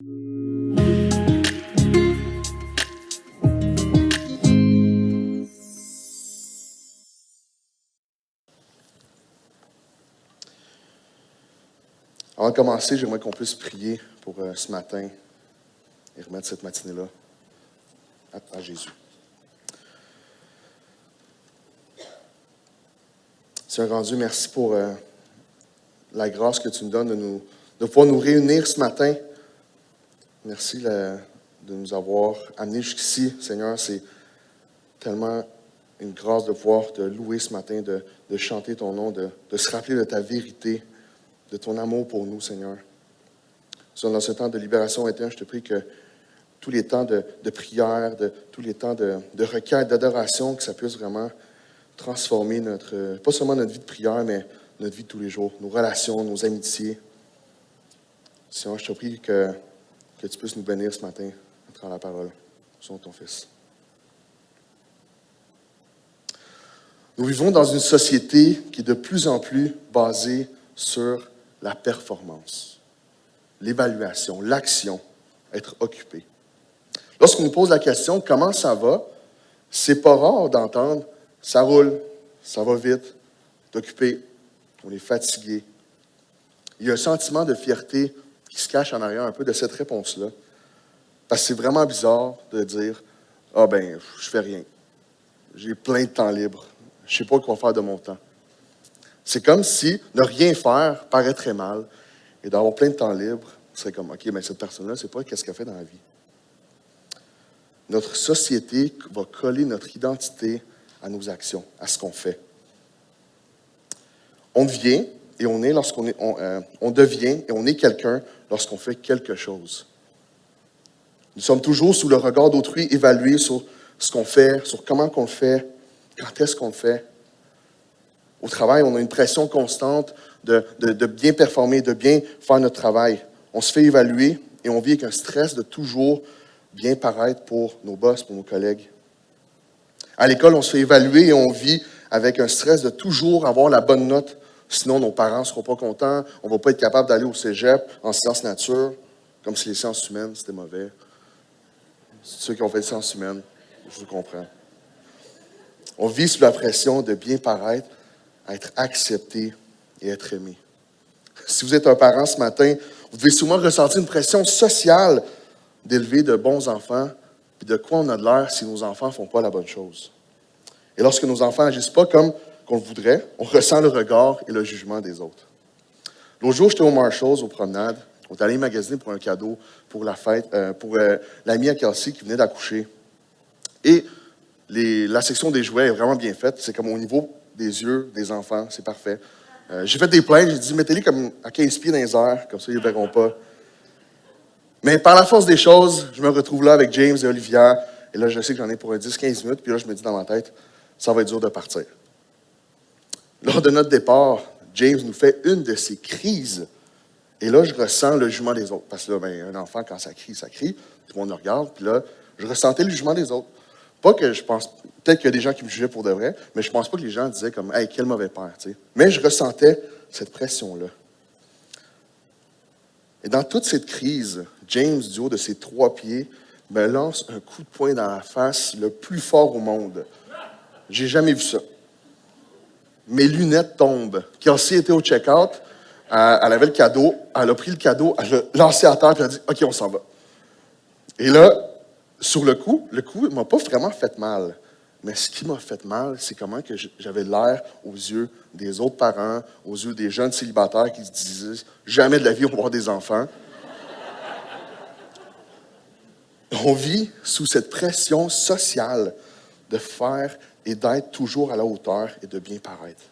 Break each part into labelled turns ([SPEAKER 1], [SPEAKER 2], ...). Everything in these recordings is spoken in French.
[SPEAKER 1] Avant de commencer, j'aimerais qu'on puisse prier pour ce matin et remettre cette matinée-là à Jésus. Seigneur grand Dieu, merci pour la grâce que tu nous donnes de pouvoir nous réunir ce matin. Merci de nous avoir amenés jusqu'ici. Seigneur, c'est tellement une grâce de pouvoir te louer ce matin, de chanter ton nom, de se rappeler de ta vérité, de ton amour pour nous, Seigneur. Seigneur, dans ce temps de libération interne, je te prie que tous les temps de prière, tous les temps de requête, d'adoration, que ça puisse vraiment transformer pas seulement notre vie de prière, mais notre vie de tous les jours, nos relations, nos amitiés. Seigneur, je te prie que tu puisses nous bénir ce matin à travers la parole. Au nom de ton Fils. Nous vivons dans une société qui est de plus en plus basée sur la performance, l'évaluation, l'action, être occupé. Lorsqu'on nous pose la question « Comment ça va ?», c'est pas rare d'entendre « Ça roule, ça va vite, t'es occupé, on est fatigué ». Il y a un sentiment de fierté qui se cache en arrière un peu de cette réponse-là. Parce que c'est vraiment bizarre de dire « Ah ben, je fais rien, j'ai plein de temps libre, je sais pas quoi faire de mon temps ». C'est comme si ne rien faire paraîtrait mal et d'avoir plein de temps libre, c'est comme, OK, mais cette personne-là, c'est pas qu'est-ce qu'elle fait dans la vie. Notre société va coller notre identité à nos actions, à ce qu'on fait. On devient et on est on devient et on est quelqu'un lorsqu'on fait quelque chose. Nous sommes toujours sous le regard d'autrui, évalués sur ce qu'on fait, sur comment qu'on le fait, quand est-ce qu'on le fait. Au travail, on a une pression constante de bien performer, de bien faire notre travail. On se fait évaluer et on vit avec un stress de toujours bien paraître pour nos boss, pour nos collègues. À l'école, on se fait évaluer et on vit avec un stress de toujours avoir la bonne note. Sinon, nos parents ne seront pas contents. On ne va pas être capable d'aller au cégep en sciences nature, comme si les sciences humaines, c'était mauvais. Ceux qui ont fait les sciences humaines, je vous comprends. On vit sous la pression de bien paraître, à être accepté et être aimé. Si vous êtes un parent ce matin, vous devez souvent ressentir une pression sociale d'élever de bons enfants, puis de quoi on a de l'air si nos enfants ne font pas la bonne chose. Et lorsque nos enfants n'agissent pas comme qu'on le voudrait, on ressent le regard et le jugement des autres. L'autre jour, j'étais au Marshalls, aux promenades. On est allé magasiner pour un cadeau pour la fête, pour l'amie à Kelsey qui venait d'accoucher. Et la section des jouets est vraiment bien faite. C'est comme au niveau des yeux des enfants, c'est parfait. J'ai fait des plaintes, j'ai dit, mettez-les comme à 15 pieds dans les airs, comme ça, ils ne les verront pas. Mais par la force des choses, je me retrouve là avec James et Olivia, et là, je sais que j'en ai pour 10-15 minutes, puis là, je me dis dans ma tête, ça va être dur de partir. Lors de notre départ, James nous fait une de ses crises, et là, je ressens le jugement des autres. Parce que là, un enfant, quand ça crie, tout le monde le regarde, puis là, je ressentais le jugement des autres. Pas que je pense, peut-être qu'il y a des gens qui me jugeaient pour de vrai, mais je pense pas que les gens disaient comme « Hey, quel mauvais père », tu sais. Mais je ressentais cette pression-là. Et dans toute cette crise, James, du haut de ses 3 pieds, me lance un coup de poing dans la face le plus fort au monde. J'ai jamais vu ça. Mes lunettes tombent. Kelsey était au check-out, elle avait le cadeau, elle a pris le cadeau, elle l'a lancé à terre, puis elle a dit « OK, on s'en va ». Et là, sur le coup, ne m'a pas vraiment fait mal. Mais ce qui m'a fait mal, c'est comment que j'avais l'air aux yeux des autres parents, aux yeux des jeunes célibataires qui se disaient « Jamais de la vie, on va avoir des enfants ». On vit sous cette pression sociale de faire et d'être toujours à la hauteur et de bien paraître.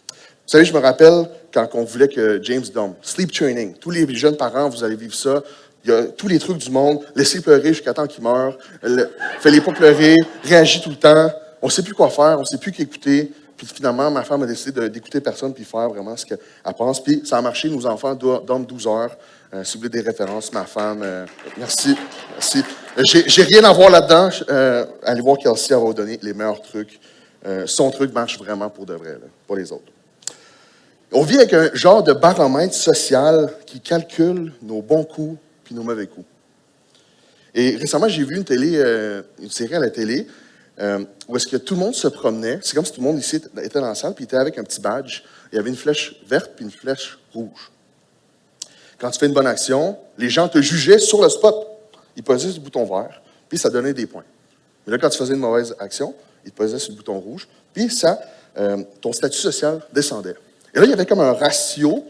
[SPEAKER 1] Vous savez, je me rappelle quand on voulait que James dorme. Sleep training. Tous les jeunes parents, vous allez vivre ça. Il y a tous les trucs du monde. Laissez pleurer jusqu'à temps qu'il meure. Fais-les pas pleurer. Réagis tout le temps. On ne sait plus quoi faire. On ne sait plus qu'écouter. Puis finalement, ma femme a décidé d'écouter personne puis faire vraiment ce qu'elle pense. Puis ça a marché. Nos enfants dorment 12 heures. Si vous voulez des références, ma femme, merci. J'ai rien à voir là-dedans. Allez voir Kelsey, elle va vous donner les meilleurs trucs. Son truc marche vraiment pour de vrai, là, pas les autres. On vit avec un genre de baromètre social qui calcule nos bons coups puis nos mauvais coups. Et récemment, j'ai vu une série à la télé où est-ce que tout le monde se promenait. C'est comme si tout le monde ici était dans la salle, puis était avec un petit badge. Il y avait une flèche verte puis une flèche rouge. Quand tu fais une bonne action, les gens te jugeaient sur le spot. Ils posaient sur le bouton vert, puis ça donnait des points. Mais là, quand tu faisais une mauvaise action, ils te posaient sur le bouton rouge, puis ça, ton statut social descendait. Et là, il y avait comme un ratio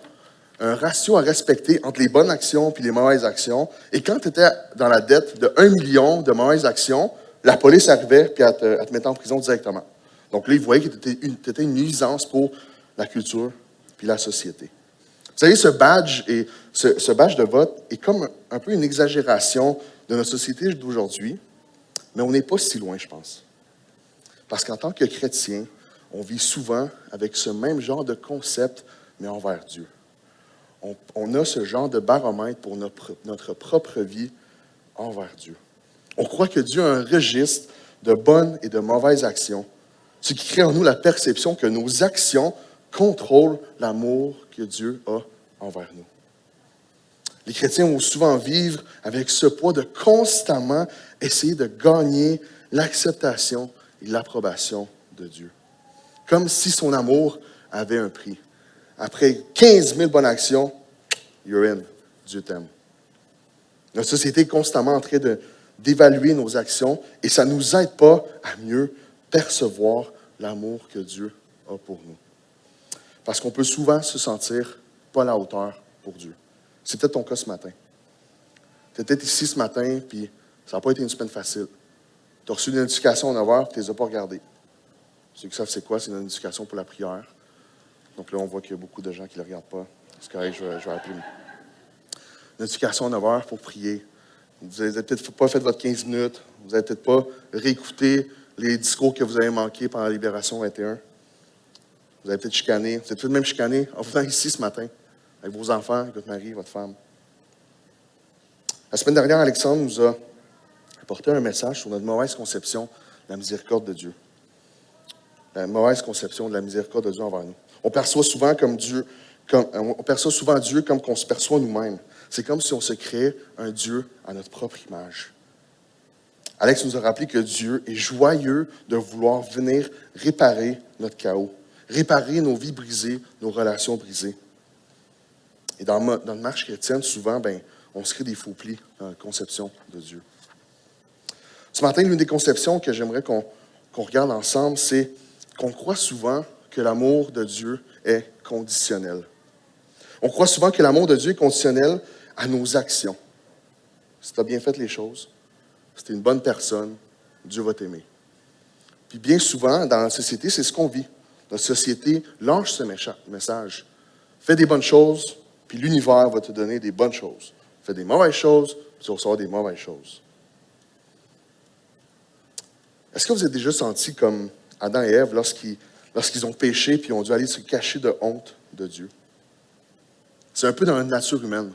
[SPEAKER 1] à respecter entre les bonnes actions et les mauvaises actions. Et quand tu étais dans la dette de 1 million de mauvaises actions, la police arrivait puis elle te mettait en prison directement. Donc là, ils voyaient que tu étais une nuisance pour la culture puis la société. Vous savez, ce badge de vote est comme un peu une exagération de notre société d'aujourd'hui, mais on n'est pas si loin, je pense. Parce qu'en tant que chrétien, on vit souvent avec ce même genre de concept, mais envers Dieu. On a ce genre de baromètre pour notre propre vie envers Dieu. On croit que Dieu a un registre de bonnes et de mauvaises actions, ce qui crée en nous la perception que nos actions contrôlent l'amour que Dieu a envers nous. Les chrétiens vont souvent vivre avec ce poids de constamment essayer de gagner l'acceptation et l'approbation de Dieu. Comme si son amour avait un prix. Après 15 000 bonnes actions, you're in. Dieu t'aime. Notre société est constamment en train d'évaluer nos actions et ça ne nous aide pas à mieux percevoir l'amour que Dieu a pour nous. Parce qu'on peut souvent se sentir pas à la hauteur pour Dieu. C'est peut-être ton cas ce matin. Tu es peut-être ici ce matin, puis ça n'a pas été une semaine facile. Tu as reçu une notification en 9 heures, puis tu ne les as pas regardées. Ceux qui savent c'est quoi, c'est une notification pour la prière. Donc là, on voit qu'il y a beaucoup de gens qui ne le regardent pas. C'est correct, je vais appeler. Notification en 9 heures pour prier. Vous n'avez peut-être pas fait votre 15 minutes. Vous n'avez peut-être pas réécouté les discours que vous avez manqués pendant la Libération 21. Vous avez peut-être chicané. Vous êtes peut-être même chicané en venant ici ce matin, avec vos enfants, avec votre mari, votre femme. La semaine dernière, Alexandre nous a apporté un message sur notre mauvaise conception de la miséricorde de Dieu. La mauvaise conception de la miséricorde de Dieu envers nous. On perçoit souvent Dieu comme qu'on se perçoit nous-mêmes. C'est comme si on se créait un Dieu à notre propre image. Alex nous a rappelé que Dieu est joyeux de vouloir venir réparer notre chaos, réparer nos vies brisées, nos relations brisées. Et dans notre marche chrétienne, souvent, on se crée des faux plis dans la conception de Dieu. Ce matin, l'une des conceptions que j'aimerais qu'on regarde ensemble, c'est qu'on croit souvent que l'amour de Dieu est conditionnel. On croit souvent que l'amour de Dieu est conditionnel à nos actions. Si tu as bien fait les choses, si tu es une bonne personne, Dieu va t'aimer. Puis bien souvent, dans la société, c'est ce qu'on vit. Notre société lance ce message. Fais des bonnes choses, puis l'univers va te donner des bonnes choses. Fais des mauvaises choses, puis tu vas recevoir des mauvaises choses. Est-ce que vous êtes déjà senti comme Adam et Ève lorsqu'ils ont péché puis ont dû aller se cacher de honte de Dieu? C'est un peu dans la nature humaine.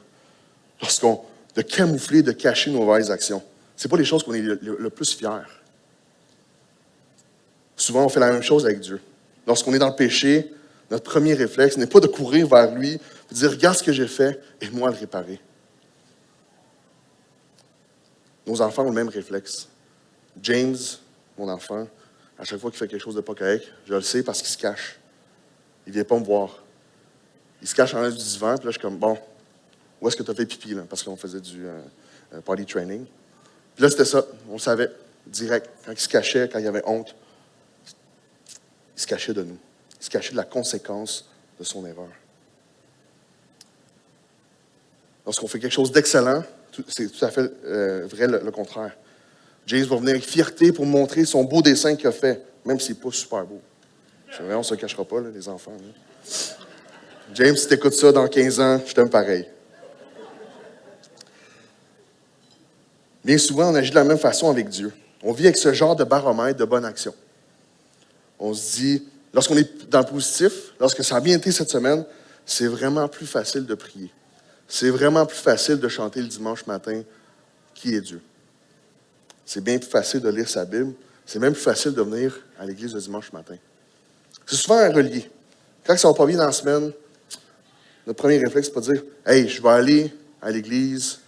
[SPEAKER 1] De camoufler, de cacher nos mauvaises actions. Ce n'est pas les choses qu'on est le plus fiers. Souvent, on fait la même chose avec Dieu. Lorsqu'on est dans le péché, notre premier réflexe n'est pas de courir vers lui, de dire « Regarde ce que j'ai fait, aide-moi à le réparer ». Nos enfants ont le même réflexe. James, mon enfant, à chaque fois qu'il fait quelque chose de pas correct, je le sais parce qu'il se cache. Il ne vient pas me voir. Il se cache en l'air du divan, puis là, je suis comme, bon, où est-ce que tu as fait pipi, là? Parce qu'on faisait du potty training. Puis là, c'était ça. On le savait, direct. Quand il se cachait, quand il avait honte, il se cachait de nous. Il se cachait de la conséquence de son erreur. Lorsqu'on fait quelque chose d'excellent, c'est tout à fait vrai le contraire. James va venir avec fierté pour montrer son beau dessin qu'il a fait, même s'il n'est pas super beau. C'est vrai, on ne se cachera pas, là, les enfants. Là. James, si tu écoutes ça dans 15 ans, je t'aime pareil. Bien souvent, on agit de la même façon avec Dieu. On vit avec ce genre de baromètre de bonne action. On se dit, lorsqu'on est dans le positif, lorsque ça a bien été cette semaine, c'est vraiment plus facile de prier. C'est vraiment plus facile de chanter le dimanche matin qui est Dieu. C'est bien plus facile de lire sa Bible. C'est même plus facile de venir à l'église le dimanche matin. C'est souvent un relié. Quand ça va pas bien dans la semaine, notre premier réflexe, c'est pas de dire « Hey, je vais aller à l'église,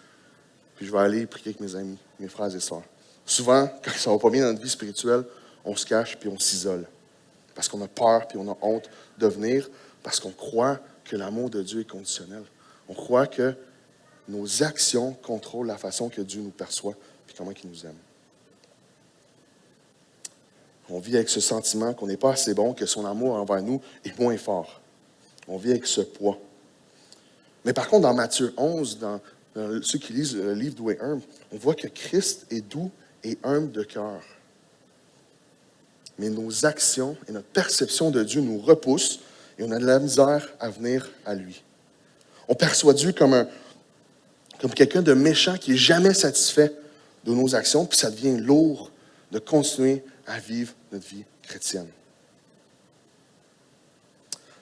[SPEAKER 1] puis je vais aller prier avec mes amis, mes frères et sœurs. Souvent, quand ça ne va pas bien dans notre vie spirituelle, on se cache puis on s'isole. Parce qu'on a peur puis on a honte de venir, parce qu'on croit que l'amour de Dieu est conditionnel. On croit que nos actions contrôlent la façon que Dieu nous perçoit puis comment il nous aime. On vit avec ce sentiment qu'on n'est pas assez bon, que son amour envers nous est moins fort. On vit avec ce poids. Mais par contre, dans Matthieu 11, dans ceux qui lisent le livre Doux et humble, on voit que Christ est doux et humble de cœur. Mais nos actions et notre perception de Dieu nous repoussent et on a de la misère à venir à lui. On perçoit Dieu comme quelqu'un de méchant qui n'est jamais satisfait de nos actions, puis ça devient lourd de continuer à vivre notre vie chrétienne.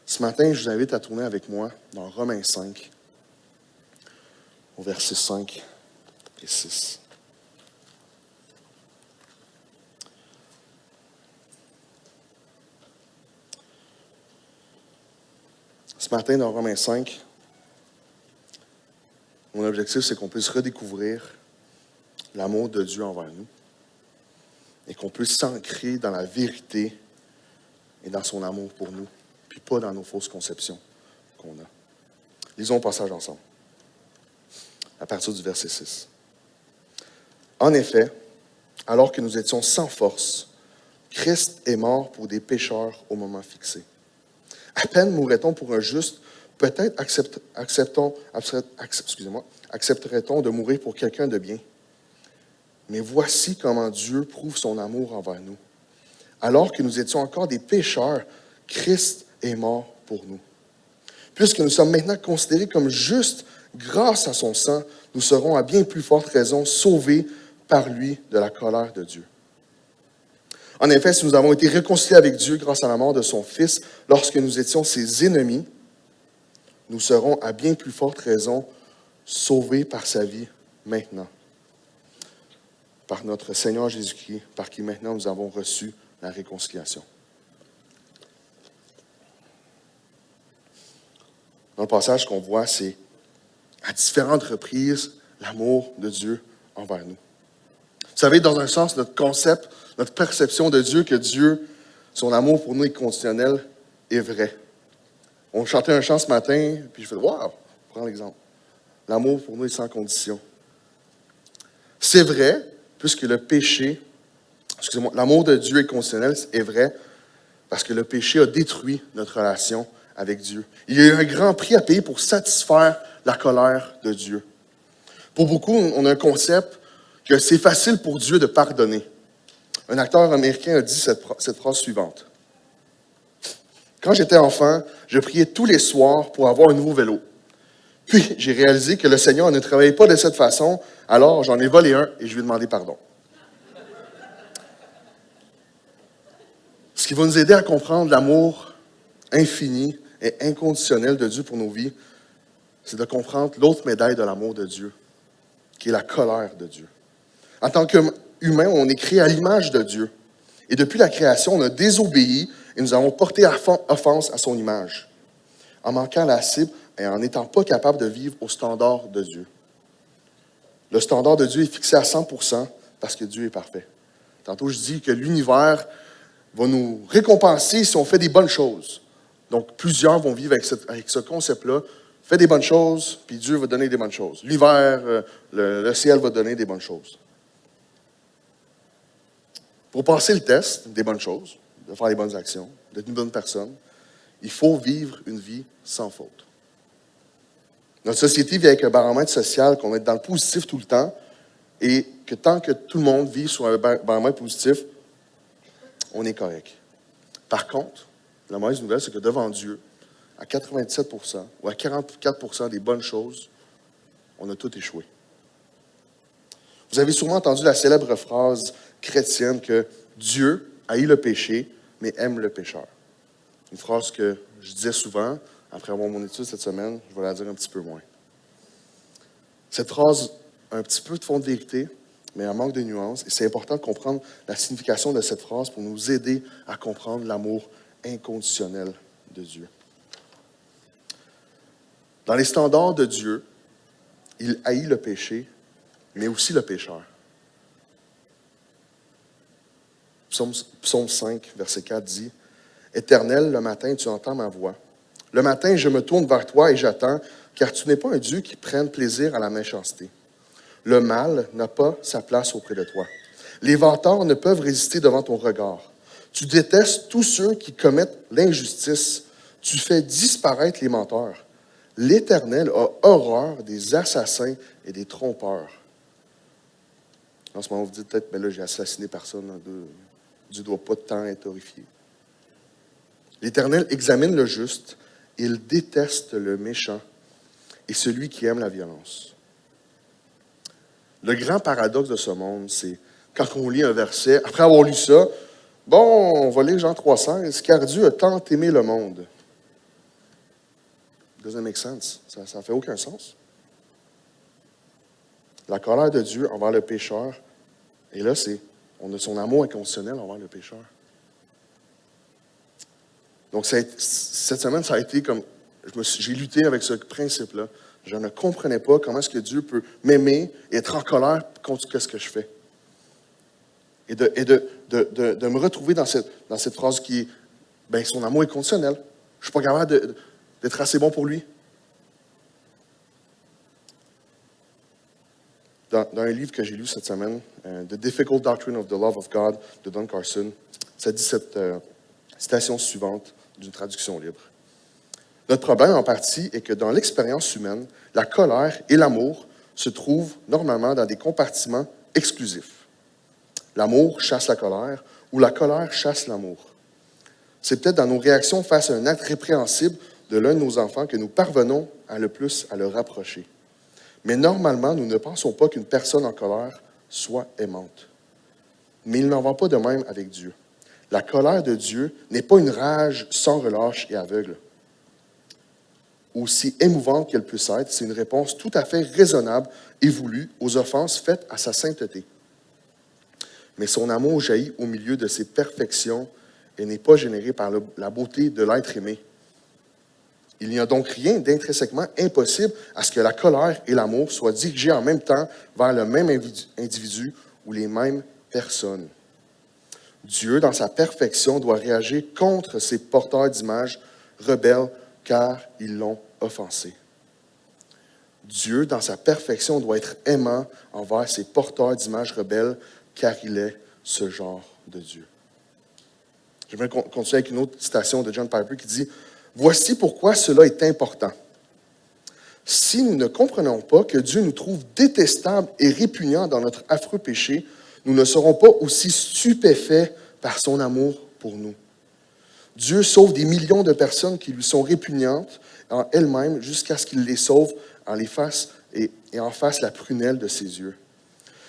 [SPEAKER 1] Ce matin, je vous invite à tourner avec moi dans Romains 5, au verset 5 et 6. Ce matin, dans Romains 5, mon objectif, c'est qu'on puisse redécouvrir l'amour de Dieu envers nous et qu'on puisse s'ancrer dans la vérité et dans son amour pour nous, puis pas dans nos fausses conceptions qu'on a. Lisons le passage ensemble, à partir du verset 6. En effet, alors que nous étions sans force, Christ est mort pour des pécheurs au moment fixé. À peine mourrait-on pour un juste, peut-être accepterait-on de mourir pour quelqu'un de bien. Mais voici comment Dieu prouve son amour envers nous. Alors que nous étions encore des pécheurs, Christ est mort pour nous. Puisque nous sommes maintenant considérés comme justes grâce à son sang, nous serons à bien plus forte raison sauvés par lui de la colère de Dieu. En effet, si nous avons été réconciliés avec Dieu grâce à la mort de son Fils, lorsque nous étions ses ennemis, nous serons à bien plus forte raison sauvés par sa vie maintenant. Par notre Seigneur Jésus-Christ, par qui maintenant nous avons reçu la réconciliation. Dans le passage qu'on voit, c'est à différentes reprises l'amour de Dieu envers nous. Vous savez, dans un sens, notre concept, notre perception de Dieu, que Dieu, son amour pour nous est conditionnel, est vrai. On chantait un chant ce matin, puis je fais « Wow! » Prends l'exemple. L'amour pour nous est sans condition. C'est vrai, puisque l'amour de Dieu est conditionnel, est vrai, parce que le péché a détruit notre relation avec Dieu. Il y a eu un grand prix à payer pour satisfaire la colère de Dieu. Pour beaucoup, on a un concept que c'est facile pour Dieu de pardonner. Un acteur américain a dit cette phrase suivante. Quand j'étais enfant, je priais tous les soirs pour avoir un nouveau vélo. Puis, j'ai réalisé que le Seigneur ne travaillait pas de cette façon, alors j'en ai volé un et je lui ai demandé pardon. Ce qui va nous aider à comprendre l'amour infini et inconditionnel de Dieu pour nos vies, c'est de comprendre l'autre médaille de l'amour de Dieu, qui est la colère de Dieu. En tant qu'humains, on est créé à l'image de Dieu. Et depuis la création, on a désobéi et nous avons porté offense à son image, en manquant la cible et en n'étant pas capable de vivre au standard de Dieu. Le standard de Dieu est fixé à 100% parce que Dieu est parfait. Tantôt, je dis que l'univers va nous récompenser si on fait des bonnes choses. Donc, plusieurs vont vivre avec ce concept-là. Fais des bonnes choses, puis Dieu va donner des bonnes choses. L'hiver, le ciel va donner des bonnes choses. Pour passer le test des bonnes choses, de faire les bonnes actions, d'être une bonne personne, il faut vivre une vie sans faute. Notre société vit avec un baromètre social qu'on va être dans le positif tout le temps et que tant que tout le monde vit sur un baromètre positif, on est correct. Par contre, la mauvaise nouvelle, c'est que devant Dieu, à 97% ou à 44% des bonnes choses, on a tout échoué. Vous avez sûrement entendu la célèbre phrase chrétienne que Dieu haït le péché, mais aime le pécheur. Une phrase que je disais souvent, après avoir mon étude cette semaine, je vais la dire un petit peu moins. Cette phrase a un petit peu de fond de vérité, mais elle manque de nuances, et c'est important de comprendre la signification de cette phrase pour nous aider à comprendre l'amour inconditionnel de Dieu. Dans les standards de Dieu, il haït le péché, mais aussi le pécheur. Psaume 5, verset 4 dit, « Éternel, le matin, tu entends ma voix. Le matin, je me tourne vers toi et j'attends, car tu n'es pas un Dieu qui prenne plaisir à la méchanceté. Le mal n'a pas sa place auprès de toi. Les vantards ne peuvent résister devant ton regard. Tu détestes tous ceux qui commettent l'injustice. Tu fais disparaître les menteurs. L'Éternel a horreur des assassins et des trompeurs. » En ce moment, vous dites peut-être, mais là, j'ai assassiné personne. Dieu ne doit pas tant être horrifié. L'Éternel examine le juste, il déteste le méchant et celui qui aime la violence. Le grand paradoxe de ce monde, c'est quand on lit un verset, après avoir lu ça, bon, on va lire Jean 3,16, car Dieu a tant aimé le monde. Doesn't make sense. Ça ne fait aucun sens. La colère de Dieu envers le pécheur, et là, on a son amour inconditionnel envers le pécheur. Donc, cette semaine, ça a été comme, j'ai lutté avec ce principe-là. Je ne comprenais pas comment est-ce que Dieu peut m'aimer et être en colère contre ce que je fais. Et de me retrouver dans cette phrase qui est, ben, son amour est conditionnel. Je ne suis pas capable d'être assez bon pour lui. Dans un livre que j'ai lu cette semaine, The Difficult Doctrine of the Love of God de Don Carson, ça dit cette citation suivante d'une traduction libre. Notre problème en partie est que dans l'expérience humaine, la colère et l'amour se trouvent normalement dans des compartiments exclusifs. L'amour chasse la colère ou la colère chasse l'amour. C'est peut-être dans nos réactions face à un acte répréhensible de l'un de nos enfants que nous parvenons le plus à le rapprocher. Mais normalement, nous ne pensons pas qu'une personne en colère soit aimante. Mais il n'en va pas de même avec Dieu. La colère de Dieu n'est pas une rage sans relâche et aveugle. Aussi émouvante qu'elle puisse être, c'est une réponse tout à fait raisonnable et voulue aux offenses faites à sa sainteté. Mais son amour jaillit au milieu de ses perfections et n'est pas généré par la beauté de l'être aimé. Il n'y a donc rien d'intrinsèquement impossible à ce que la colère et l'amour soient dirigés en même temps vers le même individu ou les mêmes personnes. Dieu, dans sa perfection, doit réagir contre ces porteurs d'images rebelles car ils l'ont offensé. Dieu, dans sa perfection, doit être aimant envers ces porteurs d'images rebelles car il est ce genre de Dieu. J'aimerais continuer avec une autre citation de John Piper qui dit « Voici pourquoi cela est important. Si nous ne comprenons pas que Dieu nous trouve détestables et répugnants dans notre affreux péché, nous ne serons pas aussi stupéfaits par son amour pour nous. Dieu sauve des millions de personnes qui lui sont répugnantes en elles-mêmes jusqu'à ce qu'il les sauve en les fasse et en fasse la prunelle de ses yeux.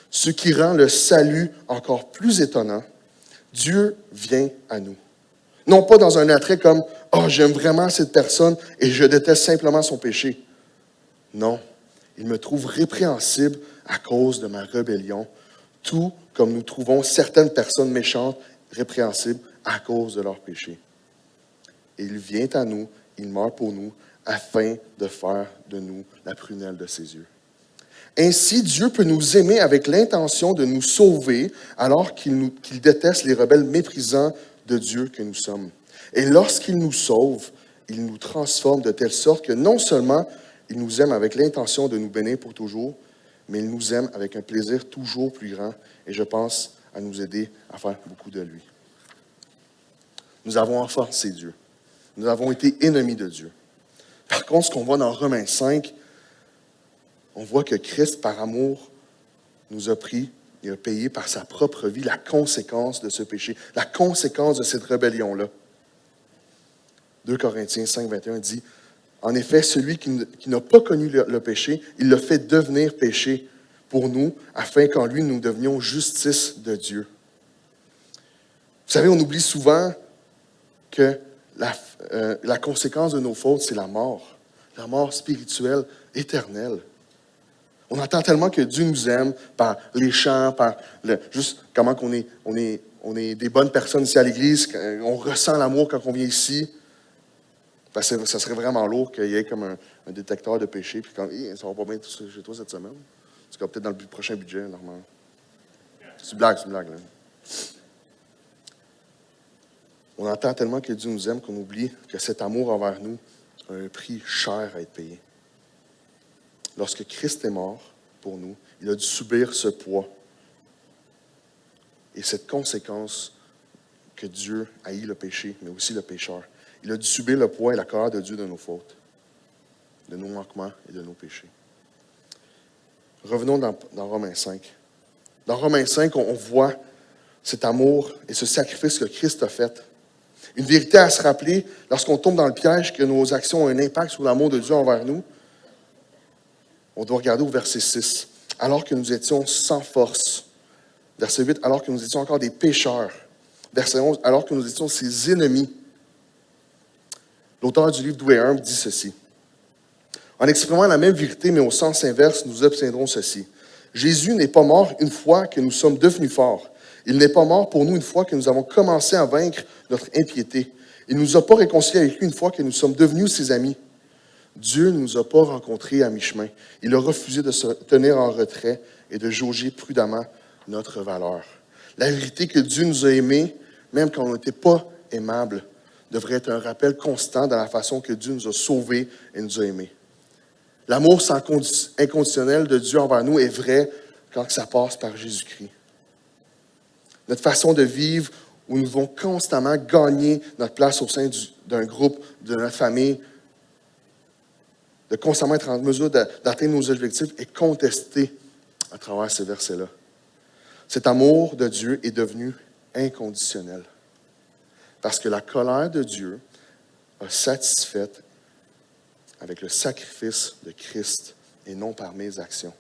[SPEAKER 1] Ce qui rend le salut encore plus étonnant, Dieu vient à nous. Non pas dans un attrait comme « Oh, j'aime vraiment cette personne et je déteste simplement son péché. » Non, il me trouve répréhensible à cause de ma rébellion, tout comme nous trouvons certaines personnes méchantes répréhensibles à cause de leur péché. Et il vient à nous, il meurt pour nous, afin de faire de nous la prunelle de ses yeux. Ainsi, Dieu peut nous aimer avec l'intention de nous sauver, alors qu'il déteste les rebelles méprisants de Dieu que nous sommes. Et lorsqu'il nous sauve, il nous transforme de telle sorte que non seulement il nous aime avec l'intention de nous bénir pour toujours, mais il nous aime avec un plaisir toujours plus grand, et je pense à nous aider à faire beaucoup de lui. Nous avons offensé Dieu. Nous avons été ennemis de Dieu. Par contre, ce qu'on voit dans Romains 5, on voit que Christ, par amour, nous a pris et a payé par sa propre vie la conséquence de ce péché, la conséquence de cette rébellion-là. 2 Corinthiens 5, 21 dit « En effet, celui qui n'a pas connu le péché, il l'a fait devenir péché pour nous, afin qu'en lui, nous devenions justice de Dieu. » Vous savez, on oublie souvent que la conséquence de nos fautes, c'est la mort spirituelle, éternelle. On entend tellement que Dieu nous aime par les chants, par juste comment on est des bonnes personnes ici à l'Église, on ressent l'amour quand on vient ici. Parce que ça serait vraiment lourd qu'il y ait comme un détecteur de péché, puis comme, hey, ça va pas bien chez toi cette semaine. tout cas, peut-être dans le prochain budget, normalement. C'est une blague, là. On entend tellement que Dieu nous aime qu'on oublie que cet amour envers nous a un prix cher à être payé. Lorsque Christ est mort pour nous, il a dû subir ce poids et cette conséquence que Dieu haït le péché, mais aussi le pécheur. Il a dû subir le poids et la colère de Dieu de nos fautes, de nos manquements et de nos péchés. Revenons dans Romains 5. Dans Romains 5, on voit cet amour et ce sacrifice que Christ a fait. Une vérité à se rappeler lorsqu'on tombe dans le piège que nos actions ont un impact sur l'amour de Dieu envers nous. On doit regarder au verset 6. Alors que nous étions sans force. Verset 8, alors que nous étions encore des pécheurs. Verset 11, alors que nous étions ses ennemis. L'auteur du livre Douay dit ceci. En exprimant la même vérité, mais au sens inverse, nous obtiendrons ceci. Jésus n'est pas mort une fois que nous sommes devenus forts. Il n'est pas mort pour nous une fois que nous avons commencé à vaincre notre impiété. Il ne nous a pas réconciliés avec lui une fois que nous sommes devenus ses amis. Dieu ne nous a pas rencontrés à mi-chemin. Il a refusé de se tenir en retrait et de jauger prudemment notre valeur. La vérité que Dieu nous a aimés, même quand on n'était pas aimables, devrait être un rappel constant dans la façon que Dieu nous a sauvés et nous a aimés. L'amour inconditionnel de Dieu envers nous est vrai quand ça passe par Jésus-Christ. Notre façon de vivre, où nous devons constamment gagner notre place au sein d'un groupe, de notre famille, de constamment être en mesure d'atteindre nos objectifs, est contestée à travers ces versets-là. Cet amour de Dieu est devenu inconditionnel. Parce que la colère de Dieu a satisfait avec le sacrifice de Christ et non par mes actions.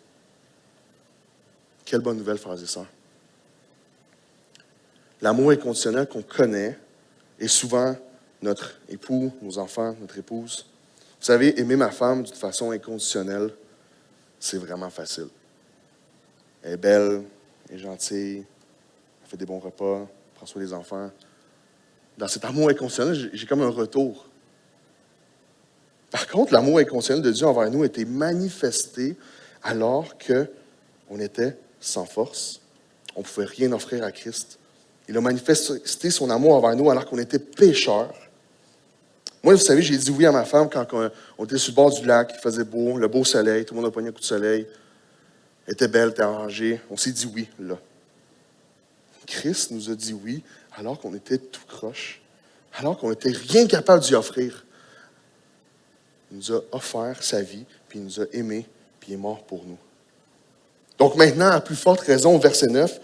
[SPEAKER 1] Quelle bonne nouvelle, frères et sœurs. L'amour inconditionnel qu'on connaît est souvent notre époux, nos enfants, notre épouse. Vous savez, aimer ma femme d'une façon inconditionnelle, c'est vraiment facile. Elle est belle, elle est gentille, elle fait des bons repas, elle prend soin des enfants. Dans cet amour inconditionnel, j'ai comme un retour. Par contre, l'amour inconditionnel de Dieu envers nous a été manifesté alors qu'on était sans force. On ne pouvait rien offrir à Christ. Il a manifesté son amour envers nous alors qu'on était pécheurs. Moi, vous savez, j'ai dit oui à ma femme quand on était sur le bord du lac, il faisait beau, le beau soleil, tout le monde a pogné un coup de soleil. Elle était belle, elle était arrangée. On s'est dit oui, là. Christ nous a dit oui alors qu'on était tout croche, alors qu'on n'était rien capable d'y offrir. Il nous a offert sa vie, puis il nous a aimés, puis il est mort pour nous. Donc maintenant, à plus forte raison, au verset 9,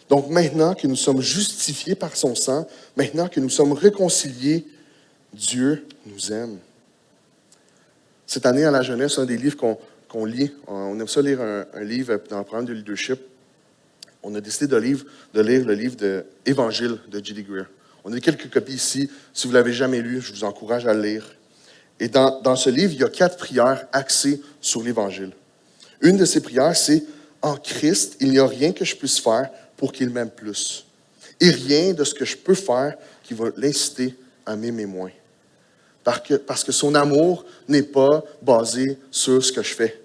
[SPEAKER 1] donc maintenant que nous sommes justifiés par son sang, maintenant que nous sommes réconciliés, Dieu nous aime. Cette année, à la jeunesse, un des livres qu'on lit, on aime ça lire un livre dans le programme de leadership. On a décidé de lire le livre de Évangile de J.D. Greear. On a quelques copies ici. Si vous ne l'avez jamais lu, je vous encourage à le lire. Et dans ce livre, il y a 4 prières axées sur l'Évangile. Une de ces prières, c'est « En Christ, il n'y a rien que je puisse faire pour qu'il m'aime plus. Et rien de ce que je peux faire qui va l'inciter à m'aimer moins. Parce que son amour n'est pas basé sur ce que je fais.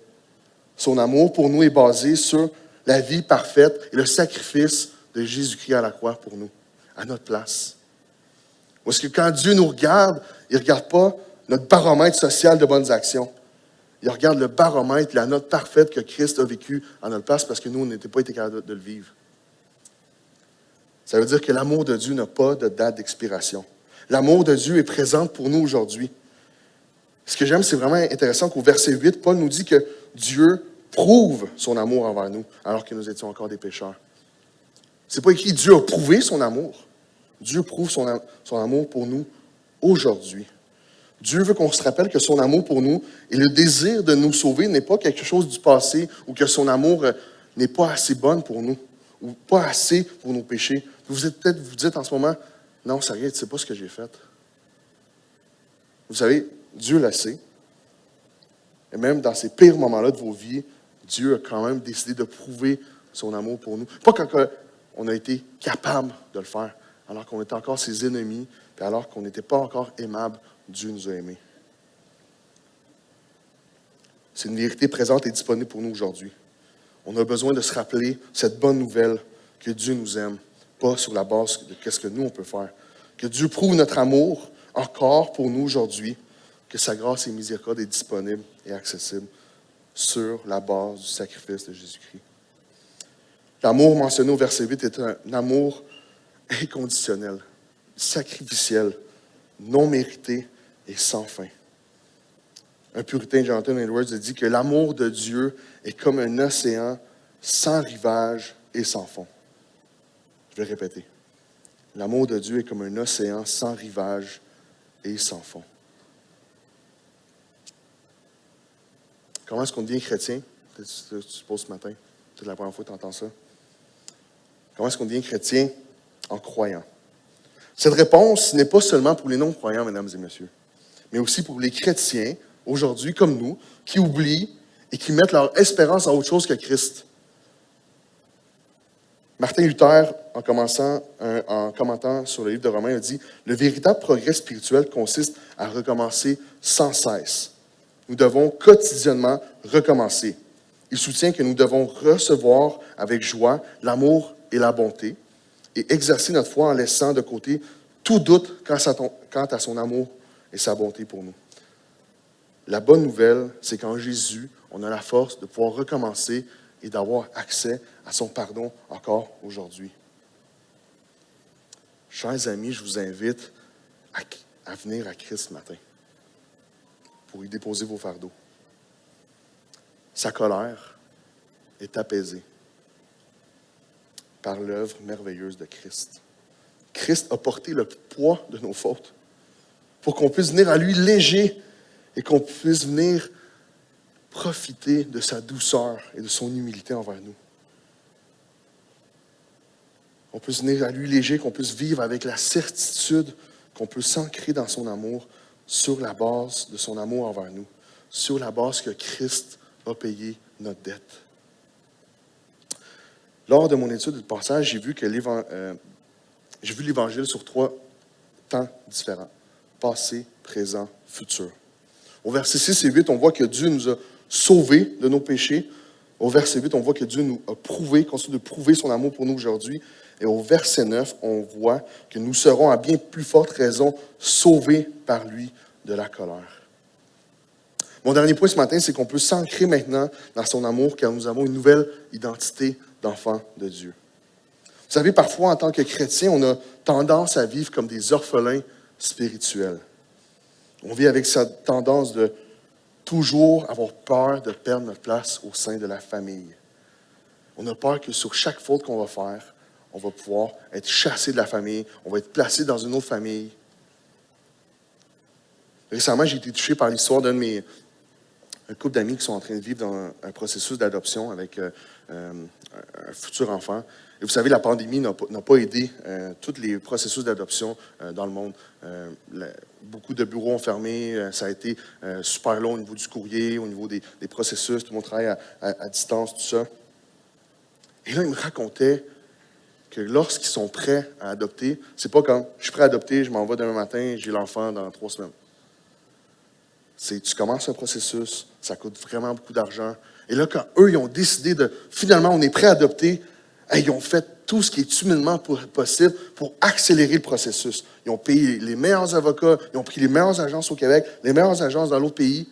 [SPEAKER 1] Son amour pour nous est basé sur la vie parfaite et le sacrifice de Jésus-Christ à la croix pour nous, à notre place. Parce que quand Dieu nous regarde, il ne regarde pas notre baromètre social de bonnes actions. Il regarde le baromètre, la note parfaite que Christ a vécue à notre place parce que nous, on n'était pas été capables de le vivre. Ça veut dire que l'amour de Dieu n'a pas de date d'expiration. L'amour de Dieu est présent pour nous aujourd'hui. Ce que j'aime, c'est vraiment intéressant qu'au verset 8, Paul nous dit que Dieu prouve son amour envers nous alors que nous étions encore des pécheurs. C'est pas écrit Dieu a prouvé son amour. Dieu prouve son amour pour nous aujourd'hui. Dieu veut qu'on se rappelle que son amour pour nous et le désir de nous sauver n'est pas quelque chose du passé ou que son amour n'est pas assez bon pour nous ou pas assez pour nos péchés. Vous dites en ce moment, non, sérieux, tu ne sais pas ce que j'ai fait. Vous savez, Dieu le sait. Et même dans ces pires moments-là de vos vies, Dieu a quand même décidé de prouver son amour pour nous. Pas quand on a été capable de le faire, alors qu'on était encore ses ennemis, puis alors qu'on n'était pas encore aimable, Dieu nous a aimés. C'est une vérité présente et disponible pour nous aujourd'hui. On a besoin de se rappeler cette bonne nouvelle que Dieu nous aime, pas sur la base de ce que nous, on peut faire. Que Dieu prouve notre amour encore pour nous aujourd'hui, que sa grâce et miséricorde est disponible et accessible sur la base du sacrifice de Jésus-Christ. L'amour mentionné au verset 8 est un amour inconditionnel, sacrificiel, non mérité et sans fin. Un puritain, Jonathan Edwards, a dit que l'amour de Dieu est comme un océan sans rivage et sans fond. Je vais répéter. L'amour de Dieu est comme un océan sans rivage et sans fond. Comment est-ce qu'on devient chrétien? Peut-être que tu poses ce matin. C'est la première fois que tu entends ça. Comment est-ce qu'on devient chrétien? En croyant. Cette réponse n'est pas seulement pour les non-croyants, mesdames et messieurs, mais aussi pour les chrétiens, aujourd'hui, comme nous, qui oublient et qui mettent leur espérance en autre chose que Christ. Martin Luther, en commentant sur le livre de Romains, a dit « Le véritable progrès spirituel consiste à recommencer sans cesse. Nous devons quotidiennement recommencer. Il soutient que nous devons recevoir avec joie l'amour et la bonté et exercer notre foi en laissant de côté tout doute quant à son amour et sa bonté pour nous. La bonne nouvelle, c'est qu'en Jésus, on a la force de pouvoir recommencer et d'avoir accès à son pardon encore aujourd'hui. Chers amis, je vous invite à venir à Christ ce matin pour y déposer vos fardeaux. Sa colère est apaisée par l'œuvre merveilleuse de Christ. Christ a porté le poids de nos fautes pour qu'on puisse venir à lui léger et qu'on puisse venir profiter de sa douceur et de son humilité envers nous. On puisse venir à lui léger, qu'on puisse vivre avec la certitude qu'on peut s'ancrer dans son amour sur la base de son amour envers nous, sur la base que Christ a payé notre dette. Lors de mon étude de passage, j'ai vu l'Évangile sur 3 temps différents. Passé, présent, futur. Au verset 6 et 8, on voit que Dieu nous a sauvés de nos péchés. Au verset 8, on voit que Dieu nous a continue de prouver son amour pour nous aujourd'hui. Et au verset 9, on voit que nous serons à bien plus forte raison sauvés par lui de la colère. Mon dernier point ce matin, c'est qu'on peut s'ancrer maintenant dans son amour car nous avons une nouvelle identité d'enfants de Dieu. Vous savez, parfois, en tant que chrétien, on a tendance à vivre comme des orphelins spirituels. On vit avec cette tendance de toujours avoir peur de perdre notre place au sein de la famille. On a peur que sur chaque faute qu'on va faire, on va pouvoir être chassé de la famille, on va être placé dans une autre famille. Récemment, j'ai été touché par l'histoire d'un couple d'amis qui sont en train de vivre dans un processus d'adoption avec un futur enfant. Et vous savez, la pandémie n'a pas aidé tous les processus d'adoption dans le monde. Beaucoup de bureaux ont fermé, ça a été super long au niveau du courrier, au niveau des processus, tout le monde travaille à distance, tout ça. Et là, ils me racontaient que lorsqu'ils sont prêts à adopter, c'est pas comme « je suis prêt à adopter, je m'en vais demain matin, j'ai l'enfant dans 3 semaines ». Tu commences un processus, ça coûte vraiment beaucoup d'argent. Et là, quand eux, ils ont décidé finalement, on est prêt à adopter, ils ont fait tout ce qui est humainement possible pour accélérer le processus. Ils ont payé les meilleurs avocats, ils ont pris les meilleures agences au Québec, les meilleures agences dans l'autre pays.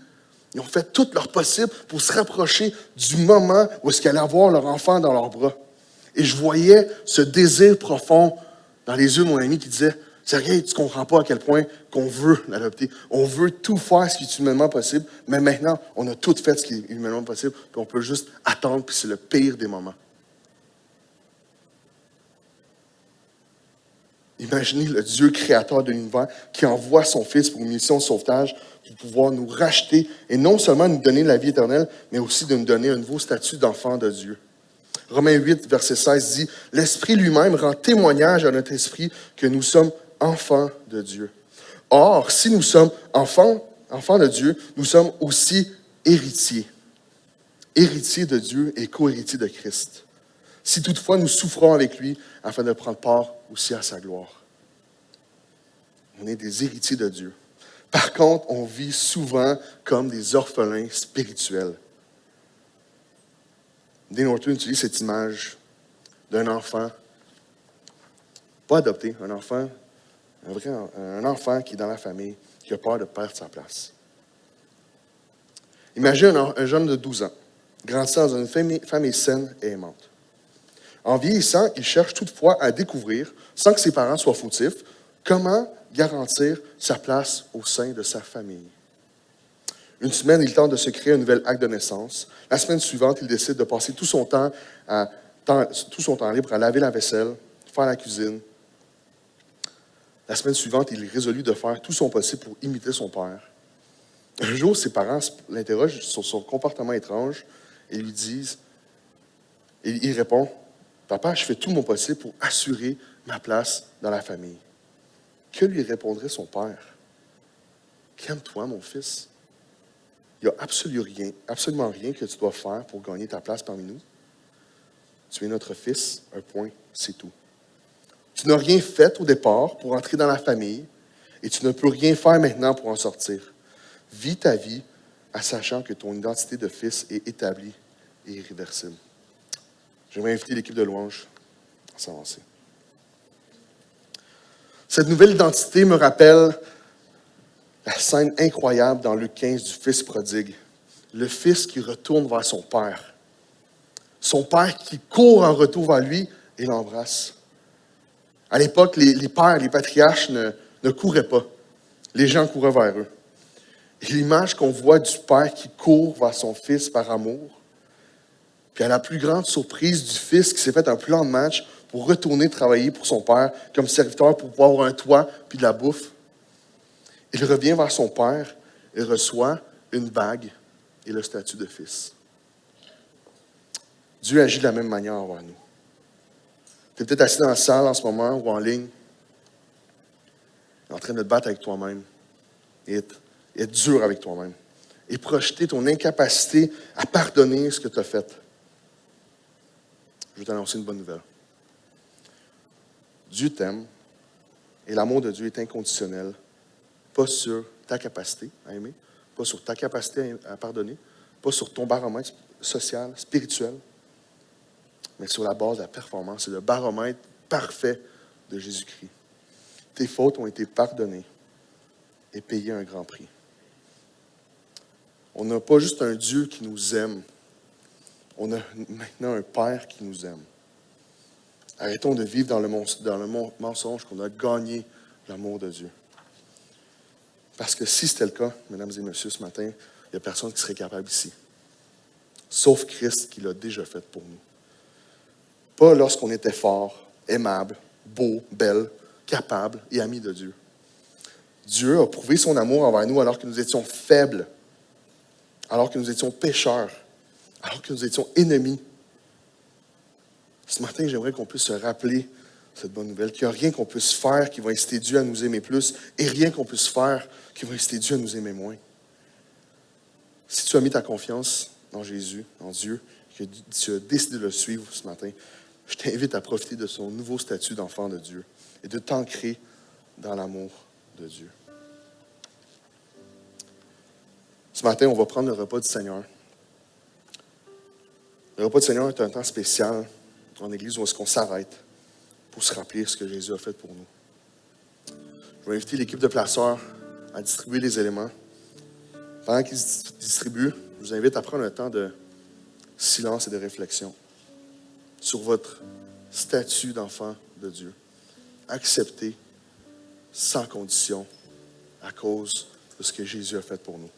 [SPEAKER 1] Ils ont fait tout leur possible pour se rapprocher du moment où est-ce qu'ils allaient avoir leur enfant dans leurs bras. Et je voyais ce désir profond dans les yeux de mon ami qui disait « Sergueï, tu ne comprends pas à quel point qu'on veut l'adopter. On veut tout faire ce qui est humainement possible, mais maintenant, on a tout fait ce qui est humainement possible, puis on peut juste attendre, puis c'est le pire des moments. » Imaginez le Dieu créateur de l'univers qui envoie son Fils pour une mission de sauvetage, pour pouvoir nous racheter et non seulement nous donner la vie éternelle, mais aussi de nous donner un nouveau statut d'enfant de Dieu. Romains 8, verset 16 dit « L'Esprit lui-même rend témoignage à notre esprit que nous sommes enfants de Dieu. Or, si nous sommes enfants de Dieu, nous sommes aussi héritiers. Héritiers de Dieu et co-héritiers de Christ. Si toutefois nous souffrons avec lui, afin de prendre part aussi à sa gloire. » On est des héritiers de Dieu. Par contre, on vit souvent comme des orphelins spirituels. Dane Orton utilise cette image d'un enfant, pas adopté, un enfant, un enfant qui est dans la famille, qui a peur de perdre sa place. Imagine un jeune de 12 ans, grandissant dans une famille saine et aimante. En vieillissant, il cherche toutefois à découvrir, sans que ses parents soient fautifs, comment garantir sa place au sein de sa famille. Une semaine, il tente de se créer un nouvel acte de naissance. La semaine suivante, il décide de passer tout son temps libre à laver la vaisselle, faire la cuisine. La semaine suivante, il résolut de faire tout son possible pour imiter son père. Un jour, ses parents l'interrogent sur son comportement étrange et lui disent, et il répond, « Papa, je fais tout mon possible pour assurer ma place dans la famille. » Que lui répondrait son père? « Calme-toi, mon fils. Il n'y a absolument rien que tu dois faire pour gagner ta place parmi nous. Tu es notre fils, un point, c'est tout. Tu n'as rien fait au départ pour entrer dans la famille et tu ne peux rien faire maintenant pour en sortir. Vis ta vie en sachant que ton identité de fils est établie et irréversible. » J'aimerais inviter l'équipe de louange à s'avancer. Cette nouvelle identité me rappelle la scène incroyable dans Luc 15 du fils prodigue. Le fils qui retourne vers son père. Son père qui court en retour vers lui et l'embrasse. À l'époque, les pères, les patriarches ne couraient pas. Les gens couraient vers eux. Et l'image qu'on voit du père qui court vers son fils par amour, puis à la plus grande surprise du fils qui s'est fait un plan de match pour retourner travailler pour son père comme serviteur pour pouvoir avoir un toit puis de la bouffe. Il revient vers son père et reçoit une bague et le statut de fils. Dieu agit de la même manière envers nous. Tu es peut-être assis dans la salle en ce moment ou en ligne, en train de te battre avec toi-même et être dur avec toi-même et projeter ton incapacité à pardonner ce que tu as fait. Je vais t'annoncer une bonne nouvelle. Dieu t'aime et l'amour de Dieu est inconditionnel, pas sur ta capacité à aimer, pas sur ta capacité à pardonner, pas sur ton baromètre social, spirituel, mais sur la base de la performance. C'est le baromètre parfait de Jésus-Christ. Tes fautes ont été pardonnées et payées un grand prix. On n'a pas juste un Dieu qui nous aime, on a maintenant un Père qui nous aime. Arrêtons de vivre dans le mensonge qu'on a gagné l'amour de Dieu. Parce que si c'était le cas, mesdames et messieurs, ce matin, il n'y a personne qui serait capable ici. Sauf Christ qui l'a déjà fait pour nous. Pas lorsqu'on était fort, aimable, beau, belle, capable et ami de Dieu. Dieu a prouvé son amour envers nous alors que nous étions faibles, alors que nous étions pécheurs, alors que nous étions ennemis. Ce matin, j'aimerais qu'on puisse se rappeler cette bonne nouvelle, qu'il n'y a rien qu'on puisse faire qui va inciter Dieu à nous aimer plus et rien qu'on puisse faire qui va inciter Dieu à nous aimer moins. Si tu as mis ta confiance en Jésus, en Dieu, que tu as décidé de le suivre ce matin, je t'invite à profiter de son nouveau statut d'enfant de Dieu et de t'ancrer dans l'amour de Dieu. Ce matin, on va prendre le repas du Seigneur. Le repas du Seigneur est un temps spécial en Église où est-ce qu'on s'arrête pour se rappeler ce que Jésus a fait pour nous. Je vais inviter l'équipe de placeurs à distribuer les éléments. Pendant qu'ils distribuent, je vous invite à prendre un temps de silence et de réflexion sur votre statut d'enfant de Dieu. Accepté sans condition à cause de ce que Jésus a fait pour nous.